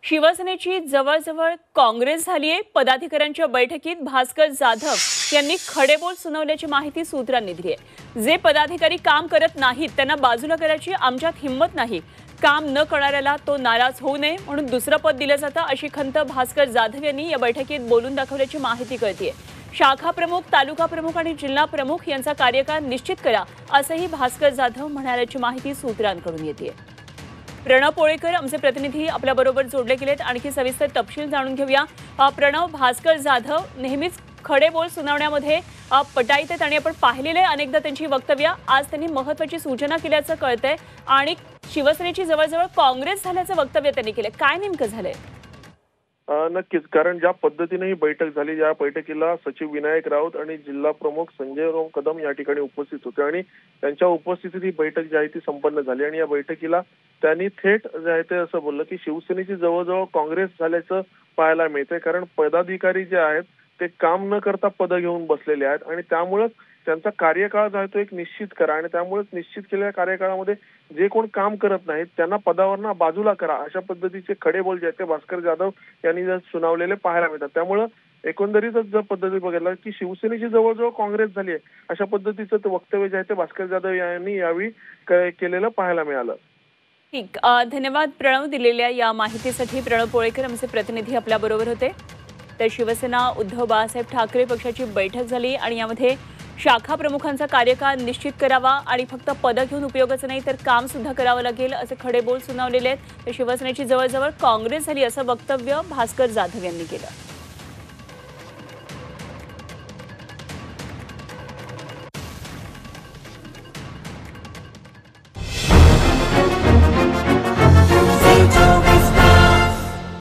शिवसेनेची जवळजवळ काँग्रेस झालीये। पदाधिकाऱ्यांच्या बैठकीत भास्कर जाधव यांनी खडेबोल सुनावल्याची माहिती सूत्रांनी दिली आहे। जे पदाधिकारी काम करत नाहीत त्यांना बाजूला करायची आमच्यात हिंमत नाही। काम न करणाऱ्याला तो नाराज होऊ नये म्हणून दुसरं पद दिलं जातं अशी खंत भास्कर जाधव यांनी या बैठकीत बोलून दाखवल्याची माहिती कळतेय। शाखा प्रमुख, तालुका प्रमुख आणि जिल्हा प्रमुख यांचा कार्यकाळ निश्चित करा असंही भास्कर जाधव म्हणाल्याची माहिती सूत्रांकडून येते। प्रणव पोळेकर आमचे प्रतिनिधी आपल्या बरोबर जोडले गेलेत। आणखी सविस्तर तपशील जाणून घेऊया। प्रणव, भास्कर जाधव नेहमीच खडे बोल सुनावण्यामध्ये पटाईत आहेत आणि आपण पाहिलेले अनेकदा त्यांची वक्तव्य। आज त्यांनी महत्त्वाची सूचना केल्याचं कळतंय आणि शिवसेनेची जवळजवळ काँग्रेस झाल्याचं वक्तव्य त्यांनी केलं। काय नेमकं झालंय? नक्कीच, कारण ज्या पद्धतीने ही बैठक झाली, ज्या बैठकीला सचिव विनायक राऊत आणि जिल्हा प्रमुख संजय कदम या ठिकाणी उपस्थित होते आणि त्यांच्या उपस्थितीत ही बैठक जी आहे ती संपन्न झाली आणि या बैठकीला त्यांनी थेट जे आहे ते असं बोललं की शिवसेनेची जवळजवळ काँग्रेस झाल्याचं पाहायला मिळतंय। कारण पदाधिकारी जे आहेत ते काम न करता पद घेऊन बसलेले आहेत आणि त्यामुळेच त्यांचा कार्यकाळ जो आहे तो एक निश्चित करा आणि त्यामुळेच निश्चित केलेल्या कार्यकाळामध्ये जे कोण काम करत नाहीत त्यांना पदावरनं बाजूला करा अशा पद्धतीचे खडेबोल जे आहेत ते भास्कर जाधव यांनी सुनावलेले पाहायला मिळतात। त्यामुळे एकंदरीतच जर पद्धती बघितलं की शिवसेनेची जवळजवळ काँग्रेस झाली आहे अशा पद्धतीचं वक्तव्य जे आहे ते भास्कर जाधव यांनी यावेळी केलेलं पाहायला मिळालं। ठीक, धन्यवाद प्रणव दिलेल्या या माहितीसाठी। प्रणव पोळेकर आमचे प्रतिनिधी आपल्या बरोबर होते। तर शिवसेना उद्धव बाळासाहेब ठाकरे पक्षाची बैठक झाली आणि यामध्ये शाखा प्रमुखांचा कार्यकाळ निश्चित करावा आणि फक्त पद घेऊन उपयोगाचं नाही तर काम सुद्धा करावं लागेल असे खडेबोल सुनावलेले आहेत। शिवसेनेची जवळजवळ काँग्रेस झाली असं वक्तव्य भास्कर जाधव यांनी केलं।